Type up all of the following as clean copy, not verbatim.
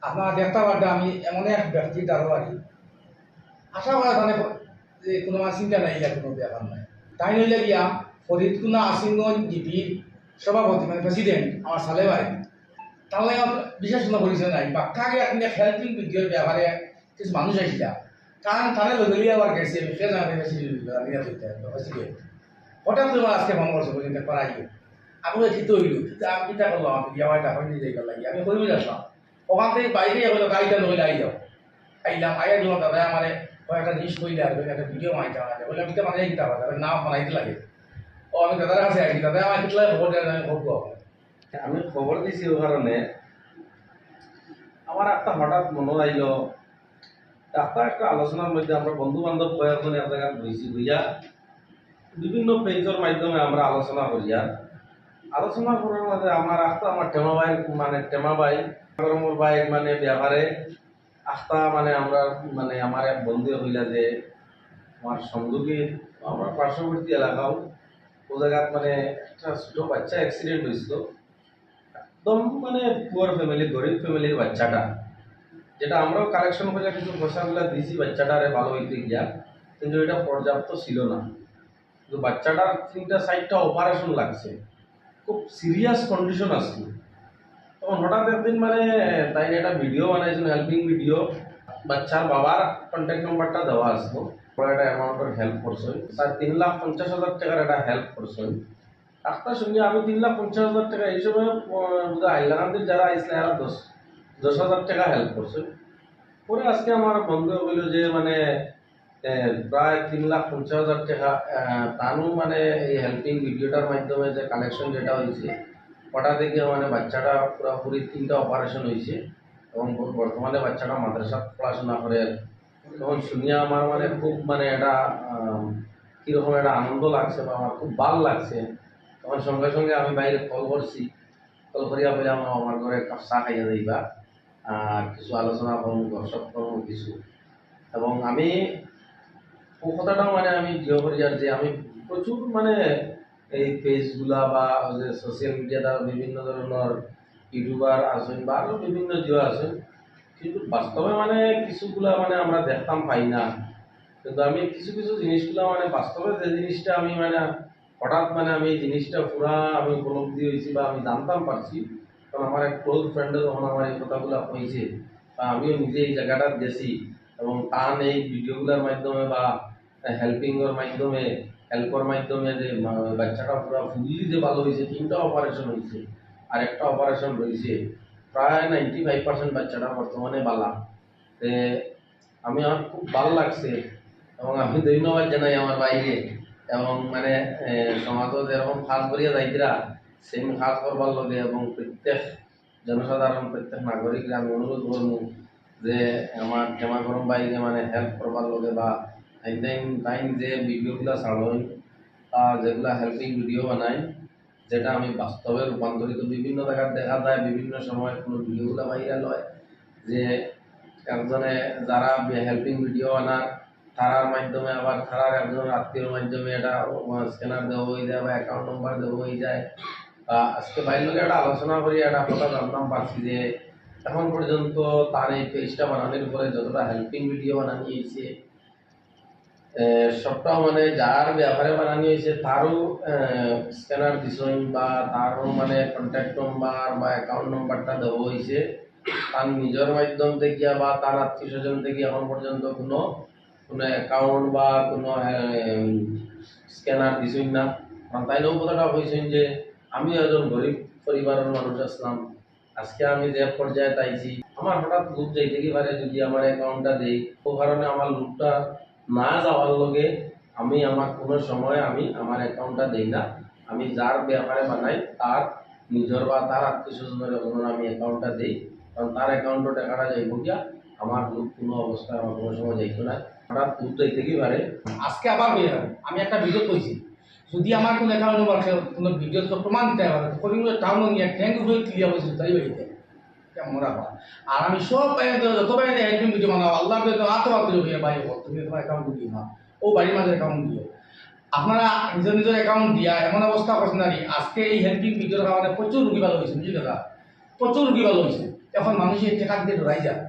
আপনারা দেখতে পারবে আমি এমন এক ব্যক্তি দারোয়ারি আশা করা জানে যে কোনো আমার চিন্তা নাই এটা কোনো ব্যাপার নাই। তাই নইলে গিয়া ফরিদকুনা আসিমগঞ্জ জিপির সভাপতি মানে প্রেসিডেন্ট আমার সালে ভাই তাহলে বিশেষ কোনো পরিচয় নাই বাক্কাকে আপনি হেল্পিং ভিডিওর ব্যাপারে কিছু মানুষ আসিল কারণ তারা লগেলি আবার গেছে সে জানাতে প্রেসিডেন্ট হঠাৎ করে আজকে মনে করছে পর্যন্ত করাই আমি ঠিক হইল আমি কিতা করলাম আমি আমার টাকা নিয়ে যাই লাগি আমি করিব আসলাম ওখান থেকে বাইরে হলো গাড়িটা নইলে আই যাও আইলাম আইয়া দিলাম দাদা আমার একটা জিনিস কইলে আর একটা ভিডিও বানাইতে হবে বলে আমি তো বানাই দিতে পারবো নাম বানাইতে লাগে ও আমি দাদার কাছে আইছি দাদা আমার কিতলা খবর দেন আমি খবর আমি খবর দিছি ও কারণে আমার একটা হঠাৎ মনে আইল একটা আলোচনার মধ্যে আমরা বন্ধু বান্ধব কয়েকজন এক জায়গায় বইছি বুঝা বিভিন্ন পেজের মাধ্যমে আমরা আলোচনা করিয়া আলোচনা করার মধ্যে আমার আমার টেমা ভাই মোর ভাই মানে ব্যাপারে মানে আমরা মানে আমার এক বন্ধু হইলা যে আমার সংযোগী আমার পার্শ্ববর্তী এলাকাও ও জায়গাত মানে একটা ছোট বাচ্চা অ্যাক্সিডেন্ট হয়েছিল একদম মানে পুয়ার ফ্যামিলি গরিব ফ্যামিলির বাচ্চাটা যেটা আমরাও কালেকশন করে কিছু পয়সাগুলো দিয়েছি বাচ্চাটারে ভালো হইতে গিয়া কিন্তু এটা পর্যাপ্ত ছিল না কিন্তু বাচ্চাটার 3টা 4টা অপারেশন লাগছে খুব সিরিয়াস কন্ডিশন আসছিল তখন হঠাৎ একদিন মানে তাই একটা ভিডিও বানাইছিল হেল্পিং ভিডিও বাচ্চার বাবার কন্ট্যাক্ট নাম্বারটা দেওয়া আসলো পরে একটা অ্যামাউন্টের হেল্প করছে তার 3,50,000 টাকার একটা হেল্প করছে ডাক্তার সঙ্গে আমি 3,50,000 টাকা এই সময় বোধহয় হাইলাকান্দির যারা আইসলে এরা 10,000 টাকা হেল্প করছে পরে আজকে আমার বন্ধু হইল যে মানে প্রায় 3,50,000 টাকা তানু মানে এই হেল্পিং ভিডিওটার মাধ্যমে যে কালেকশন যেটা হয়েছে ওটা থেকে মানে বাচ্চাটা পুরোপুরি 3টা অপারেশন হয়েছে এবং বর্তমানে বাচ্চাটা মাদ্রাসা পড়াশোনা করে তখন শুনিয়া আমার মানে খুব মানে এটা কীরকম একটা আনন্দ লাগছে বা আমার খুব ভালো লাগছে তখন সঙ্গে সঙ্গে আমি বাইরে কল করছি কল করিয়া বললাম আমার ঘরে এক কাপ চা খাইয়া যাইবা আর কিছু আলোচনা করুন গসপ করুন কিছু এবং আমি ও কথাটাও মানে আমি জিও করি আর যে আমি প্রচুর মানে এই পেজগুলা বা যে সোশ্যাল মিডিয়াতে বিভিন্ন ধরনের ইউটিউবার আছেন বা আরও বিভিন্ন জিও আছেন কিন্তু বাস্তবে মানে কিছুগুলা মানে আমরা দেখতাম পাই না কিন্তু আমি কিছু কিছু জিনিসগুলো মানে বাস্তবে যে জিনিসটা আমি মানে হঠাৎ মানে আমি এই জিনিসটা পুরা আমি উপলব্ধি হয়েছি বা আমি জানতাম পারছি কারণ আমার এক ক্লোজ ফ্রেন্ডে যখন আমার এই কথাগুলো হয়েছে বা আমিও নিজে এই জায়গাটা গেছি এবং তার এই ভিডিওগুলোর মাধ্যমে বা হেল্পিংয়ের মাধ্যমে হেল্পের মাধ্যমে যে বাচ্চাটা পুরো ফুললি যে ভালো হয়েছে 3টা অপারেশন হয়েছে আর একটা অপারেশন রয়েছে প্রায় 95% বাচ্চাটা বর্তমানে বালা আমি আমার খুব ভালো লাগছে এবং আমি ধন্যবাদ জানাই আমার বাইরে এবং মানে সমাজও যেরকম কাজ করিয়া যাইতরা সেম কাজ করবার লগে এবং প্রত্যেক জনসাধারণ প্রত্যেক নাগরিকরা আমি অনুরোধ করবো যে আমার ক্ষমা করম বাইরে মানে হেল্প করবার লগে বা টাইম যে ভিডিওগুলো ছাড়ই যেগুলা হেল্পিং ভিডিও বানাই যেটা আমি বাস্তবে রূপান্তরিত বিভিন্ন জায়গায় দেখা যায় বিভিন্ন সময় কোনো ভিডিওগুলো ভাইরাল হয় যে একজনে যারা হেল্পিং ভিডিও বানার তারার মাধ্যমে আবার তারার একজনের আত্মীয়র মাধ্যমে এটা স্ক্যানার দেওয়া হয়ে যায় বা অ্যাকাউন্ট নম্বর দেওয়া হয়ে যায় বা আজকে বাইর লোকে একটা আলোচনা করি একটা কথা জানতাম পারছি যে এখন পর্যন্ত তার এই পেজটা বানানোর পরে যতটা হেল্পিং ভিডিও বানানো হয়েছে সবটাও মানে যার ব্যাপারে বানানো হয়েছে তারও স্ক্যানার দিছেন বা তারও মানে কন্ট্যাক্ট নম্বর বা অ্যাকাউন্ট নম্বরটা দেওয়া হয়েছে তার নিজের মাধ্যম থেকে বা তার আত্মীয় স্বজন থেকে এখন পর্যন্ত কোনো কোনো অ্যাকাউন্ট বা কোনো স্ক্যানার দিছেন না কারণ তাইলেও কথাটা হয়েছেন যে আমি একজন গরিব পরিবারের মানুষ আসলাম আজকে আমি যে পর্যায়ে তাইছি আমার হঠাৎ লুক যাইতে কি পারে যদি আমার অ্যাকাউন্টটা দেই ও কারণে আমার লুকটা না যাওয়ার লগে আমি আমার কোনো সময় আমি আমার অ্যাকাউন্টটা দেই না আমি যার ব্যাপারে বানাই তার নিজের বা তার আত্মীয় স্বজনের যখন আমি অ্যাকাউন্টটা দিই কারণ তার অ্যাকাউন্টে টাকাটা যাইব গিয়া আমার লুক কোনো অবস্থায় আমার কোনো সময় যাইতো না হঠাৎ লুক যাইতে কি পারে আজকে আবার হয়ে যাবে আমি একটা ভিডিও কইছি যদি আমার কোনো অ্যাকাউন্ট নম্বর কোনো ভিডিও তো প্রমাণ দিতে পারে করিমগঞ্জ টাউন নিয়ে ট্যাঙ্ক হয়ে ক্লিয়ার হয়েছিল তাই বাড়িতে কেমন রাখা আর আমি সব যত বাইরে হেল্পিং ভিডিও বানাও আল্লাহ আত্মবাদ করে ভাই তুমি তোমার অ্যাকাউন্ট দিও না ও বাড়ির মাঝে অ্যাকাউন্ট দিও আপনারা নিজের নিজের অ্যাকাউন্ট দিয়া এমন অবস্থা করছেন আর আজকে এই হেল্পিং ভিডিওর কারণে প্রচুর রুগী ভালো হয়েছে বুঝলি দাদা প্রচুর রুগী ভালো হয়েছে এখন মানুষের টাকা দিতে ডরাই যায়।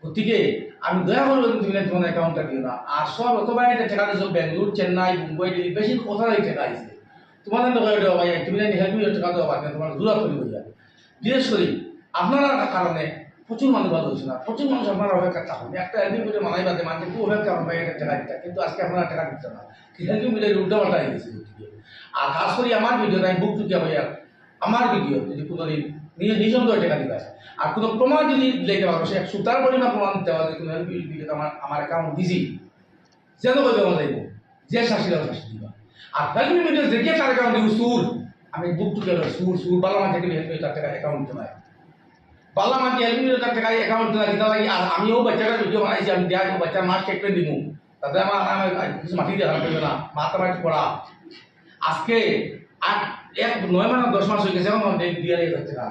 গতিকে আমি দয়া করে তুমি তোমার অ্যাকাউন্টটা দিও না। আর সব অতবা এটা টাকা দিয়েছো বেঙ্গলোর, চেন্নাই, মুম্বাই, দিল্লি, বেশি কোথায় টাকা আছে তোমাদের তো দেওয়া ভাই তুমি হেল্প টাকা দেওয়া পারবে তোমার দূরা তৈরি হয়ে যাবে। বিশেষ করে আপনারা কারণে প্রচুর মানুষ ভালো হয়েছে না, প্রচুর মানুষ আপনারা অপেক্ষা থাকুন একটা হেল্পিং মিলে মানাই বাদে মানুষ খুব অপেক্ষা ভাই একটা টাকা দিতে, কিন্তু আজকে আপনারা টাকা দিচ্ছে না, হেল্পিং মিলে উল্টা পাল্টা হয়ে গেছে। আর খাস করে আমার ভিডিওটা আমি বুক টুকিয়া ভাই আমার ভিডিও যদি কোনোদিন নিজে নিঃসন্দেহে টাকা দিতে আসে আর কোনো প্রমাণ যদি লেগে পারো সে সুতার পরিমাণ প্রমাণ দেওয়া যদি কোনো ভিডিওতে আমার অ্যাকাউন্ট দিছি যেন বলবে আমার লাগবো যে শাসি দেওয়া শাসি দিবা। আর হেল্পিং ভিডিও দেখিয়ে তার অ্যাকাউন্ট দিব সুর, আমি বুক টুকিয়া সুর বালা মাঝে গেলে হেল্পিং তার টাকা অ্যাকাউন্ট নাই বালা মাঝে হেল্পিং তার টাকা অ্যাকাউন্ট না দিতে লাগে। আর আমিও বাচ্চাটা ভিডিও বানাইছি, আমি দেওয়া বাচ্চার মাস চেক করে দিব তাতে আমার কিছু মাটি দেখা করবে না মাথা মাটি পড়া। আজকে আর 9 মাস 10 মাস হয়ে গেছে এখন দিয়ে যাচ্ছে না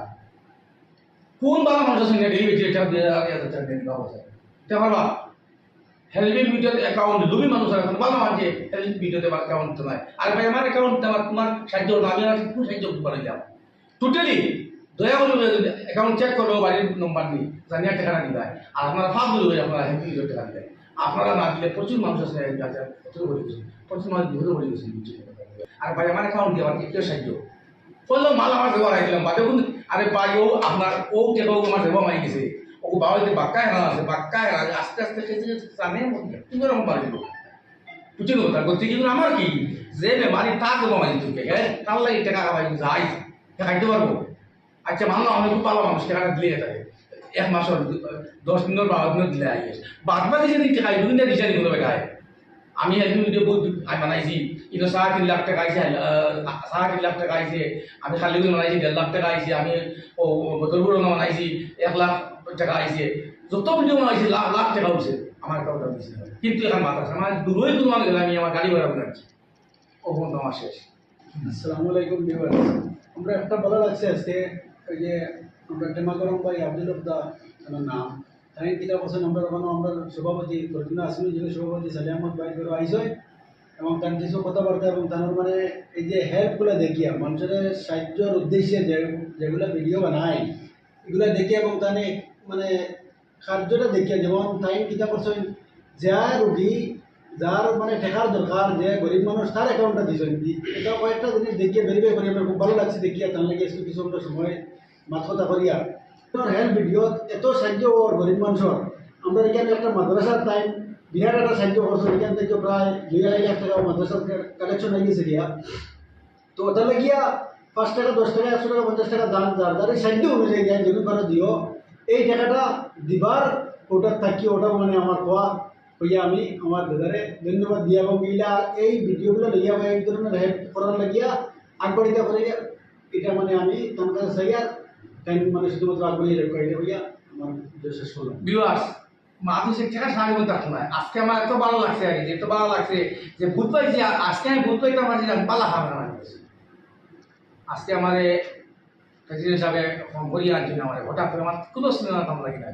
কোন বালা মানুষের সঙ্গে ডেলিভারি এটা দিয়ে যাচ্ছে দিবা বসে এটা পারবা। হেল্পিং ভিডিওতে অ্যাকাউন্ট দুই মানুষ এখন বালা মাঝে হেল্পিং ভিডিওতে অ্যাকাউন্ট নাই। আর ভাই আমার অ্যাকাউন্ট তোমার সাহায্য না আমি আর একটু সাহায্য করে দিলাম টোটালি দয়া করে অ্যাকাউন্ট চেক করবো বাড়ির নম্বর নিয়ে জানিয়ে টাকা দিবা। আর আপনারা ফাঁক বলবে আপনারা হেল্পিং ভিডিও টাকা দিবেন, আপনারা না দিলে প্রচুর মানুষ আছে প্রচুর মানুষ বিভূত বলে গেছে। আর ভাই আমার অ্যাকাউন্ট দিয়ে আমাকে একটু সাহায্য করলো মাল আমার দেওয়া দিলাম বাদে আরে ভাই ও আপনার ও টেকাও আমার দেওয়া মারি গেছে ও বাবাইতে বাক্কা হেরা আছে বাক্কা হেরা আস্তে আস্তে খেতে জানে তুমি রকম পারিব বুঝলি কথা করতে কিন্তু আমার কি যে বেমারি তার দেওয়া মারি তোকে হ্যাঁ তার লাগে টাকা খাওয়াই যাই খাইতে পারবো। আচ্ছা মানলাম আমি খুব ভালো মানুষ টাকাটা দিলে থাকে 1 মাসের 10 দিনের 12 দিনের দিলে আইস বাদ বাকি যদি টাকা দুদিন দিশা দিব বেটায় আমি হেল্পিং ভিডিও বহুত বানাইছি কিন্তু 3.5 লাখ টাকা আইছে 3.5 লাখ টাকা আইছে আমি খালি বানাইছি 1.5 লাখ টাকা আইছে আমি ও বদরপুর বানাইছি 1 লাখ টাকা আইছে যত ভিডিও বানাইছি লাখ লাখ টাকা হইছে আমার কাউটা দিছে কিন্তু এখন মাথা আমার দূরই দূর মানে আমি আমার গাড়ি ভাড়া বানাচ্ছি ও বন্ধ আমার শেষ। আসসালামু আলাইকুম ভিউয়ার্স, আমরা একটা ভালো লাগছে আজকে ওই যে আমরা টেমাগরম ভাই আব্দুল রব্দা আমার নাম তাই কিতা বছর আমরা ওখানে আমরা সভাপতি ফরচুনা আসমি যিনি সভাপতি সালি আহমদ ভাই করে আইসয় এবং তার কিছু কথাবার্তা এবং তার মানে এই যে হেল্পগুলো দেখিয়া মানুষের সাহায্যের উদ্দেশ্যে যেগুলো ভিডিও বানায় এগুলো দেখে এবং তানে মানে কার্যটা দেখিয়া যেমন তাই কিতা বছর যা রুগী যার মানে ঠেকার দরকার যে গরিব মানুষ তার অ্যাকাউন্টটা দিয়েছেন এটা কয়েকটা জিনিস দেখিয়ে ভেরিফাই করি আমার খুব ভালো লাগছে দেখিয়া তার লাগে কিছু আমরা সময় মাত কথা করিয়া হেল্প ভিডিও এত সাহায্য ওর গরিব মানুষের আমরা এখানে একটা মাদ্রাসার টাইম বিরাট একটা সাহায্য করছো এখান থেকে প্রায় 2.5 লাখ টাকা মাদ্রাসার কালেকশন হয়ে গেছে গিয়া। তো ওটা লাগিয়া 5 টাকা 10 টাকা 100 টাকা 50 টাকা দান যার যার সাহায্য অনুযায়ী যায় যদি করে দিও এই টাকাটা দিবার ওটার থাকি ওটা মানে আমার খোয়া হইয়া আমি আমার দাদারে ধন্যবাদ দিয়া এবং এই ভিডিওগুলো লইয়া বা এই ধরনের হেল্প করার লাগিয়া আগবাড়িতে করে এটা মানে আমি তার কাছে চাই আর টাইম মানে শুধুমাত্র আগবাড়িয়ে রেখে এটা হইয়া আমার শেষ করলাম। ভিউয়ার্স মানুষের টাকা সাহায্য করতে পারতো না আজকে আমার এত ভালো লাগছে আর কি এত ভালো লাগছে যে ভূত পাইছি আজকে আমি ভূত পাইতে আমার যেটা পালা খাবে না আজকে আমার প্রেসিডেন্ট হিসাবে ভরিয়ে আনছি না আমার হঠাৎ করে আমার কোনো সিনেমা কাম লাগে না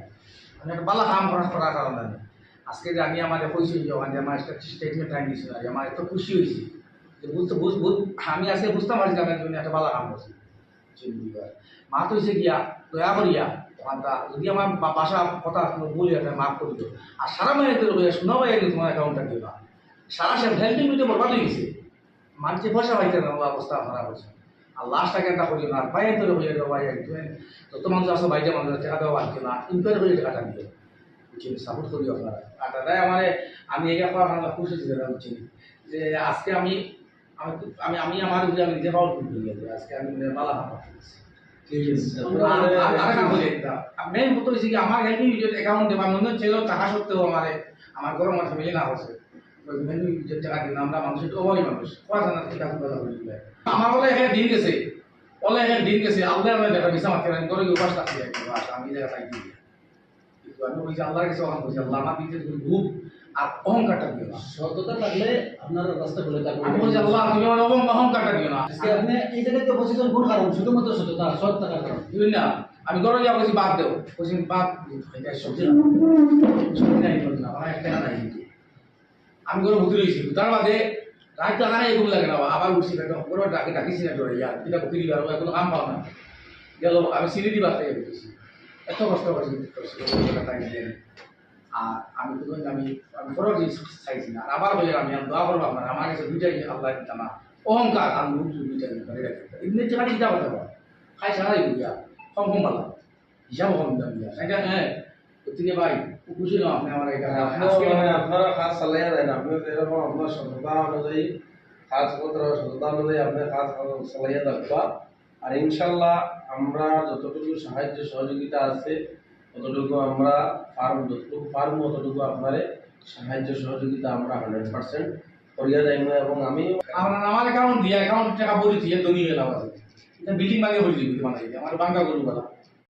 আমি একটা পালা কাম করার কারণে আজকে যে আমি আমার হয়েছি যখন যে আমার একটা স্টেটমেন্ট টাইম দিয়েছিল আমার এত খুশি হয়েছি যে আমি আজকে বুঝতে পারছি আমি জন্য একটা ভালো কাম করছি। মা তো হয়েছে গিয়া দয়া করিয়া যদি আমার বাসা কথা বলি মাফ করে দিও আর সারা মাইনে শোনা পাই তোমার অ্যাকাউন্টটা দিও না সারা সে হেল্পিং ভিডিও বরবাদ হয়ে গেছে মানুষের পয়সা পাইতে না অবস্থা খারাপ হয়েছে আর লাস্টটা কেনটা করিও না আর বাইরে তোর হয়ে যাও ভাই যত মানুষ আসো বাইরে মানুষের টাকা দেওয়া বাড়ছে না ইনকোয়ারি করে টাকাটা দিও বুঝছি সাপোর্ট করিও আপনারা আর দাদাই আমার আমি এটা করার আমার খুশি ছিল বুঝছি যে আজকে আমি আমি আমি আমার আমি নিজে পাওয়ার করি আজকে আমি মালা হাম মেন কথা হয়েছে কি আমার হেল্পিং ভিডিও অ্যাকাউন্টে বা মনে ছিল টাকা সত্ত্বেও আমার ঘরের আমার ফ্যামিলি না হচ্ছে হেল্পিং ভিডিও টাকা দিন আমরা মানুষ একটু অভাবী মানুষ কোয়া জানা ঠিক আছে কথা বলি আমার বলে এখানে দিন গেছে বলে এখানে দিন গেছে আল্লাহ আমার দেখা বিষা মারতে পারেন করে উপাস থাকতে আমি জায়গা চাই দিই কিন্তু আমি বলছি আল্লাহর কাছে ওখানে বলছি আল্লাহ আমার দিতে রূপ আর অহংকারটা দিও না সততা থাকলে আপনার রাস্তা খুলে থাকবে আমি বলছি আল্লাহ তুমি আমার অহংকারটা দিও না আজকে আপনি এই জায়গাতে বসেছেন কোন কারণ শুধুমাত্র সততা সৎ থাকার কারণ বুঝলি না আমি ঘরে যা বলছি বাদ দেও বলছি বাদ সবজি সবজি নাই না আমার একটা নাই আমি ঘরে ভুতুরে হয়েছি তার বাদে রাত জানা নাই এগুলো লাগে না আবার উঠছি ঘরে ডাকিছি না ধরে ইয়ার এটা বকি দিল আর কোনো কাম পাও না গেল আমি সিঁড়ি দিবার থেকে গেছি এত কষ্ট করছি তাই দিয়ে আর আমি কোনো আমি বড় জিনিস চাইছি না আর আবার বলে আমি দোয়া করবো আপনার আমার কাছে দুইটাই আল্লাহ দিতা না অহংকার আর মুখ দুইটাই এমনি খালি হিসাব হতে পারে খাই সারাই বুঝিয়া কম কম ভালো হিসাব কম দাম দিয়া তাই হ্যাঁ তিনি ভাই খুশি না আপনি আমার এটা আপনারা কাজ চালাইয়া দেন আপনি এরকম আপনার সততা অনুযায়ী কাজপত্র সততা অনুযায়ী আপনি কাজ চালাইয়া থাকবা আর ইনশাল্লাহ আমরা যতটুকু সাহায্য সহযোগিতা আছে ততটুকু আমরা যতটুকু পারবো ততটুকু আপনারে সাহায্য সহযোগিতা আমরা 100% করিয়া যাইব এবং আমি আমার অ্যাকাউন্ট দিয়া অ্যাকাউন্ট টাকা বলি দিয়ে ধনী হয়ে লাভ আছে এটা বিল্ডিং বাগে বলি দিবি বানাই আমার বাঙ্গা গরু বলা